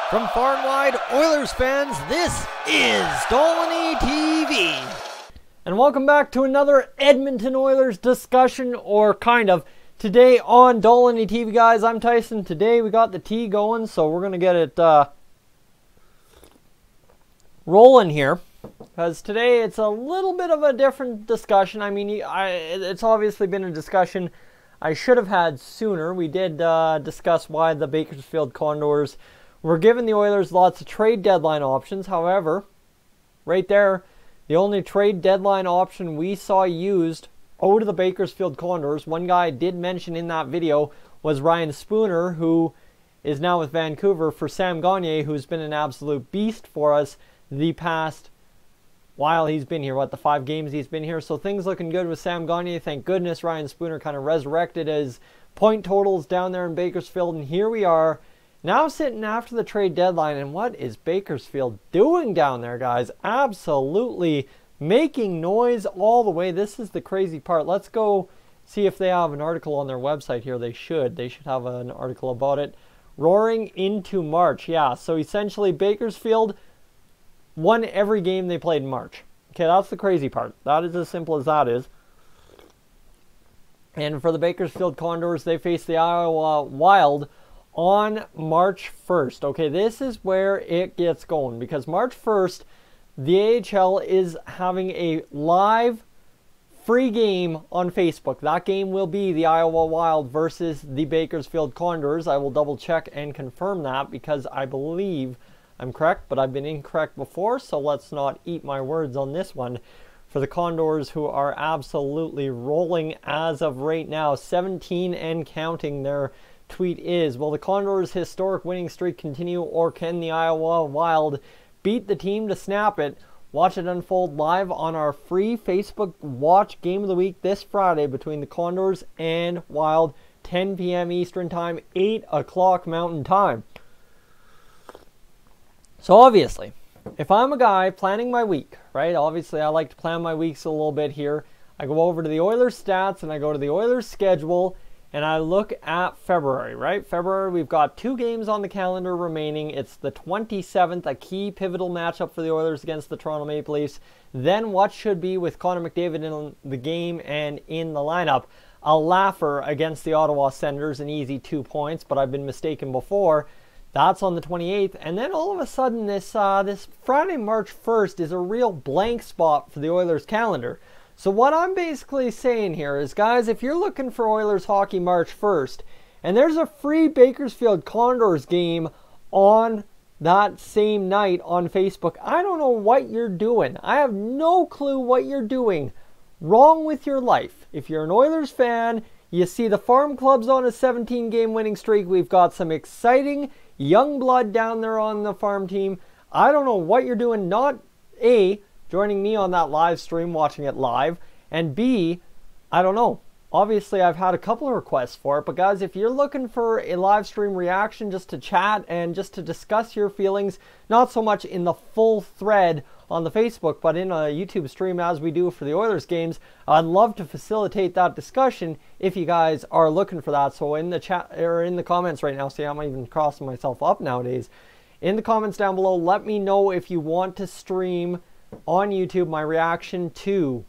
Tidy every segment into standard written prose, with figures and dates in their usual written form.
From far and wide, Oilers fans, this is Dolynny TV. And welcome back to another Edmonton Oilers discussion, or kind of. Today on Dolynny TV, guys, I'm Tyson. Today we got the tea going, so we're going to get it rolling here. Because today it's a little bit of a different discussion. I mean, it's obviously been a discussion I should have had sooner. We did discuss why the Bakersfield Condors were giving the Oilers lots of trade deadline options. However, right there, the only trade deadline option we saw used out of the Bakersfield Condors, one guy I did mention in that video, was Ryan Spooner, who is now with Vancouver, for Sam Gagner, who's been an absolute beast for us the past while he's been here, the 5 games he's been here. So things looking good with Sam Gagner. Thank goodness Ryan Spooner kind of resurrected his point totals down there in Bakersfield. And here we are, now sitting after the trade deadline. And what is Bakersfield doing down there, guys? Absolutely making noise all the way. This is the crazy part. Let's go see if they have an article on their website here. They should have an article about it. Roaring into March. Yeah, so essentially Bakersfield won every game they played in March. Okay, that's the crazy part. That is as simple as that is. And for the Bakersfield Condors, they face the Iowa Wild on March 1st. Okay, this is where it gets going, because March 1st, the AHL is having a live free game on Facebook. That game will be the Iowa Wild versus the Bakersfield Condors. I will double check and confirm that, because I believe I'm correct, but I've been incorrect before, so let's not eat my words on this one. For the Condors, who are absolutely rolling as of right now, 17 and counting. Their tweet is, will the Condors' historic winning streak continue, or can the Iowa Wild beat the team to snap it? Watch it unfold live on our free Facebook Watch Game of the Week this Friday between the Condors and Wild, 10 p.m. Eastern Time, 8 o'clock Mountain Time. So obviously, if I'm a guy planning my week, right? Obviously, I like to plan my weeks a little bit here. I go over to the Oilers stats and I go to the Oilers schedule and I look at February, right? February, we've got 2 games on the calendar remaining. It's the 27th, a key pivotal matchup for the Oilers against the Toronto Maple Leafs. Then what should be, with Connor McDavid in the game and in the lineup, a laugher against the Ottawa Senators, an easy 2 points, but I've been mistaken before. That's on the 28th, and then all of a sudden this Friday, March 1st is a real blank spot for the Oilers calendar. So what I'm basically saying here is, guys, if you're looking for Oilers hockey March 1st, and there's a free Bakersfield Condors game on that same night on Facebook, I don't know what you're doing. I have no clue what you're doing wrong with your life. If you're an Oilers fan, you see the farm club's on a 17-game winning streak. We've got some exciting young blood down there on the farm team. I don't know what you're doing, not A, joining me on that live stream, watching it live, and B, I don't know. Obviously, I've had a couple of requests for it, but guys, if you're looking for a live stream reaction just to chat and just to discuss your feelings, not so much in the full thread on the Facebook, but in a YouTube stream as we do for the Oilers games, I'd love to facilitate that discussion if you guys are looking for that. So in the chat, or in the comments right now, see, I'm even crossing myself up nowadays. In the comments down below, let me know if you want to stream on YouTube my reaction to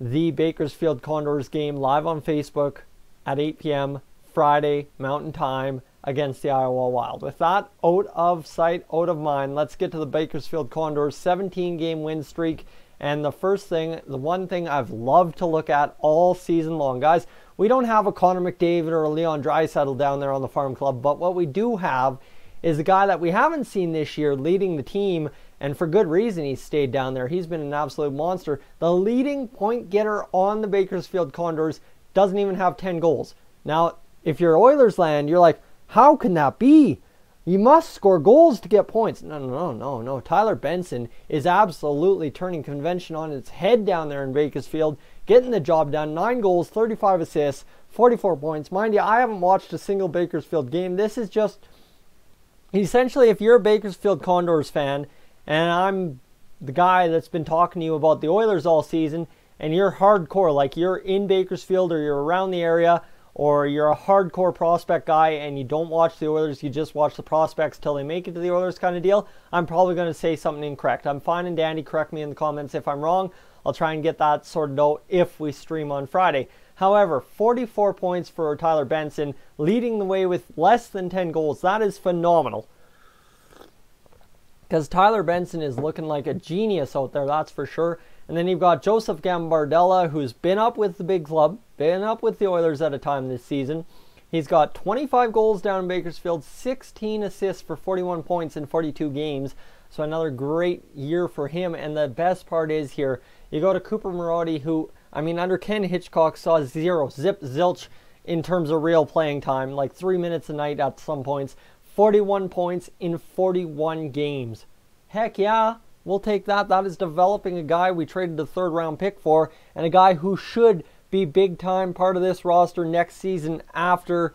the Bakersfield Condors game live on Facebook at 8 p.m. Friday Mountain Time against the Iowa Wild. With that out of sight, out of mind, let's get to the Bakersfield Condors 17-game win streak. And the one thing I've loved to look at all season long, guys, we don't have a Connor McDavid or a Leon Draisaitl down there on the farm club, but what we do have is a guy that we haven't seen this year leading the team, and for good reason he's stayed down there. He's been an absolute monster. The leading point getter on the Bakersfield Condors doesn't even have 10 goals. Now, if you're Oilers land, you're like, how can that be? You must score goals to get points. No. Tyler Benson is absolutely turning convention on its head down there in Bakersfield, getting the job done. 9 goals, 35 assists, 44 points. Mind you, I haven't watched a single Bakersfield game. This is just, essentially, if you're a Bakersfield Condors fan, and I'm the guy that's been talking to you about the Oilers all season, and you're hardcore, like you're in Bakersfield or you're around the area, or you're a hardcore prospect guy and you don't watch the Oilers, you just watch the prospects till they make it to the Oilers kind of deal, I'm probably going to say something incorrect. I'm fine and dandy. Correct me in the comments if I'm wrong. I'll try and get that sorted out if we stream on Friday. However, 44 points for Tyler Benson, leading the way with less than 10 goals. That is phenomenal. Because Tyler Benson is looking like a genius out there, that's for sure. And then you've got Joseph Gambardella, who's been up with the big club, been up with the Oilers at a time this season. He's got 25 goals down in Bakersfield, 16 assists for 41 points in 42 games. So another great year for him. And the best part is here, you go to Cooper Marody, who, I mean, under Ken Hitchcock saw zero, zip, zilch in terms of real playing time, like 3 minutes a night at some points. 41 points in 41 games. Heck yeah, we'll take that. That is developing a guy we traded the 3rd round pick for, and a guy who should be big time part of this roster next season after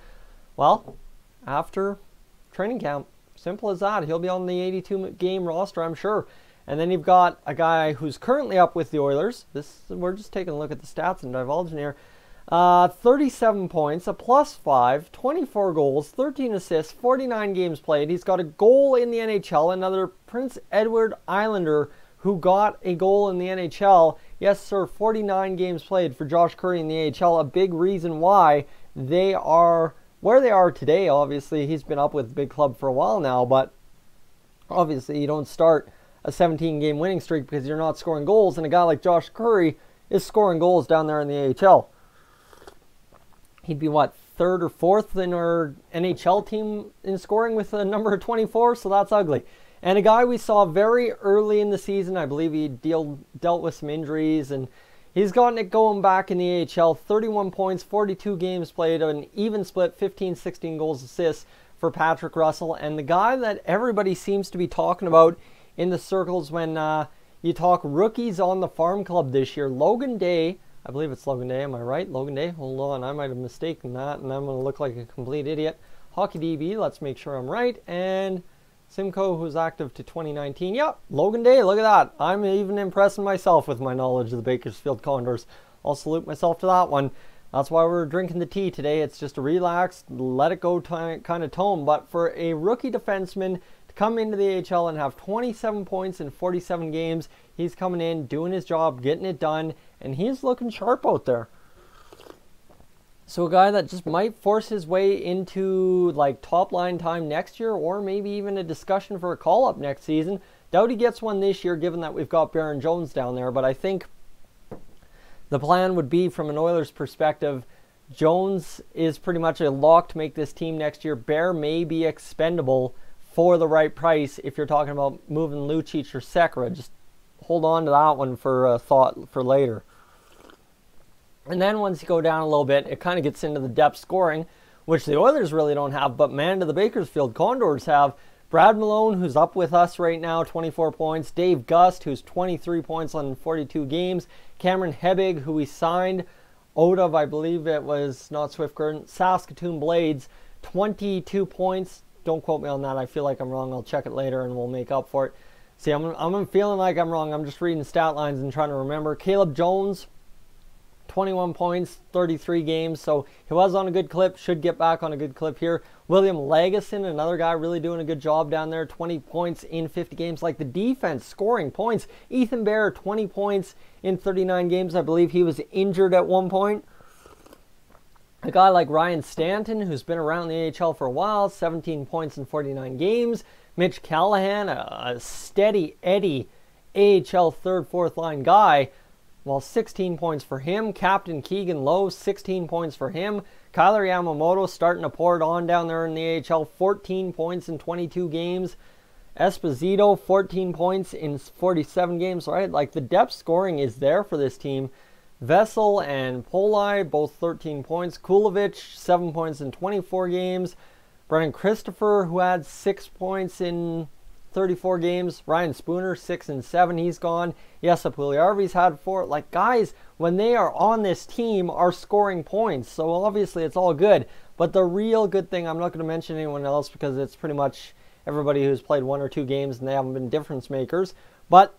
training camp. Simple as that. He'll be on the 82 game roster, I'm sure. And then you've got a guy who's currently up with the Oilers. We're just taking a look at the stats and divulging here. 37 points, a +5, 24 goals, 13 assists, 49 games played. He's got a goal in the NHL, another Prince Edward Islander who got a goal in the NHL. Yes, sir, 49 games played for Josh Curry in the AHL. A big reason why they are where they are today. Obviously, he's been up with the big club for a while now, but obviously you don't start a 17-game winning streak because you're not scoring goals, and a guy like Josh Curry is scoring goals down there in the AHL. He'd be, what, 3rd or 4th in our NHL team in scoring with a number of 24, so that's ugly. And a guy we saw very early in the season, I believe he dealt with some injuries, and he's gotten it going back in the AHL. 31 points, 42 games played, an even split, 15-16 goals, assists for Patrick Russell. And the guy that everybody seems to be talking about in the circles when you talk rookies on the farm club this year, Logan Day. I believe it's Logan Day, am I right? Logan Day? Hold on, I might have mistaken that, and I'm going to look like a complete idiot. Hockey DB, let's make sure I'm right. And Simcoe, who's active to 2019. Yep, Logan Day, look at that. I'm even impressing myself with my knowledge of the Bakersfield Condors. I'll salute myself to that one. That's why we're drinking the tea today. It's just a relaxed, let it go kind of tone. But for a rookie defenseman to come into the AHL and have 27 points in 47 games, he's coming in, doing his job, getting it done, and he's looking sharp out there. So a guy that just might force his way into like top line time next year, or maybe even a discussion for a call-up next season. Doubt he gets one this year given that we've got Baron Jones down there, but I think the plan would be, from an Oilers perspective, Jones is pretty much a lock to make this team next year. Bear may be expendable for the right price if you're talking about moving Lucic or Sekera. Just hold on to that one for a thought for later. And then once you go down a little bit, it kind of gets into the depth scoring, which the Oilers really don't have, but man, do the Bakersfield Condors have. Brad Malone, who's up with us right now, 24 points. Dave Gust, who's 23 points on 42 games. Cameron Hebig, who we signed out of, I believe it was not Swift Current, Saskatoon Blades, 22 points. Don't quote me on that. I feel like I'm wrong. I'll check it later and we'll make up for it. See, I'm feeling like I'm wrong. I'm just reading stat lines and trying to remember. Caleb Jones, 21 points, 33 games, so he was on a good clip, should get back on a good clip here. William Lagesson, another guy really doing a good job down there, 20 points in 50 games. Like the defense, scoring points. Ethan Bear, 20 points in 39 games. I believe he was injured at one point. A guy like Ryan Stanton, who's been around the AHL for a while, 17 points in 49 games. Mitch Callahan, a steady Eddie AHL third, fourth line guy. Well, 16 points for him. Captain Keegan Lowe, 16 points for him. Kyler Yamamoto starting to pour it on down there in the AHL, 14 points in 22 games. Esposito, 14 points in 47 games, right? Like the depth scoring is there for this team. Vessel and Polai, both 13 points. Kulovich, 7 points in 24 games. Brennan Christopher, who had 6 points in 34 games. Ryan Spooner, 6 and 7. He's gone. Yes, Puljujärvi's had 4. Like, guys, when they are on this team, are scoring points. So, obviously, it's all good. But the real good thing, I'm not going to mention anyone else because it's pretty much everybody who's played 1 or 2 games and they haven't been difference makers. But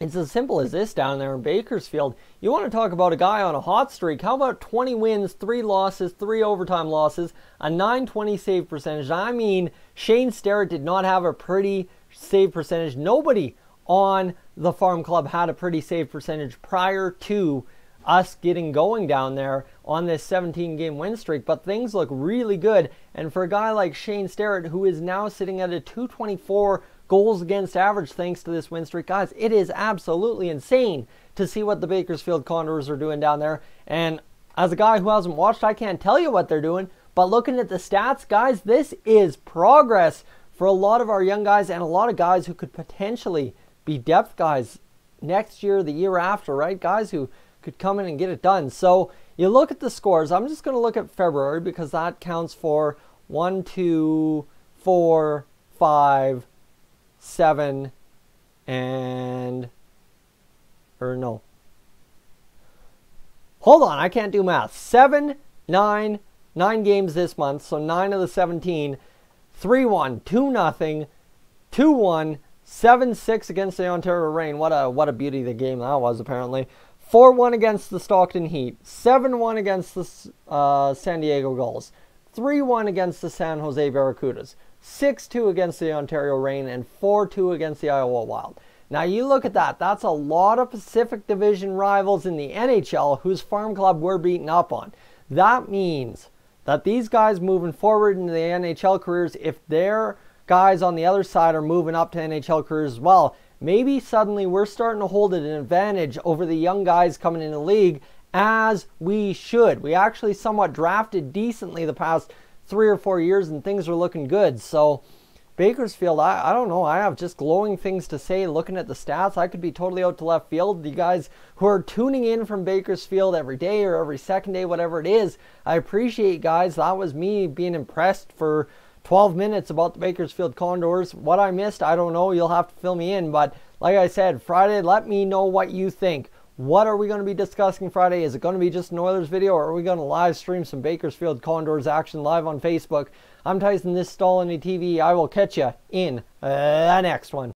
It's as simple as this down there in Bakersfield. You want to talk about a guy on a hot streak. How about 20 wins, 3 losses, 3 overtime losses, a .920 save percentage? I mean, Shane Sterrett did not have a pretty save percentage. Nobody on the farm club had a pretty save percentage prior to us getting going down there on this 17-game win streak, but things look really good. And for a guy like Shane Sterrett, who is now sitting at a .224 goals against average thanks to this win streak, guys, it is absolutely insane to see what the Bakersfield Condors are doing down there. And as a guy who hasn't watched, I can't tell you what they're doing, but looking at the stats, guys, this is progress for a lot of our young guys and a lot of guys who could potentially be depth guys next year, the year after, right? Guys who could come in and get it done. So you look at the scores. I'm just going to look at February because that counts for 1, 2, 4, 5, 7, and, or no. Hold on, I can't do math. 7, 9 games this month, so 9 of the 17. 3-1, 2-0, 2-1, 7-6 against the Ontario Reign. What a beauty of the game that was, apparently. 4-1 against the Stockton Heat, 7-1 against the San Diego Gulls, 3-1 against the San Jose Barracudas, 6-2 against the Ontario Reign, and 4-2 against the Iowa Wild. Now you look at that, that's a lot of Pacific Division rivals in the NHL whose farm club we're beating up on. That means that these guys moving forward into the NHL careers, if their guys on the other side are moving up to NHL careers as well, maybe suddenly we're starting to hold an advantage over the young guys coming in the league, as we should. We actually somewhat drafted decently the past 3 or 4 years and things are looking good. So Bakersfield, I don't know. I have just glowing things to say looking at the stats. I could be totally out to left field. You guys who are tuning in from Bakersfield every day or every second day, whatever it is, I appreciate you guys. That was me being impressed for 12 minutes about the Bakersfield Condors. What I missed, I don't know. You'll have to fill me in. But like I said, Friday, let me know what you think. What are we going to be discussing Friday? Is it going to be just an Oilers video, or are we going to live stream some Bakersfield Condors action live on Facebook? I'm Tyson, this is Dolynny TV. I will catch you in the next one.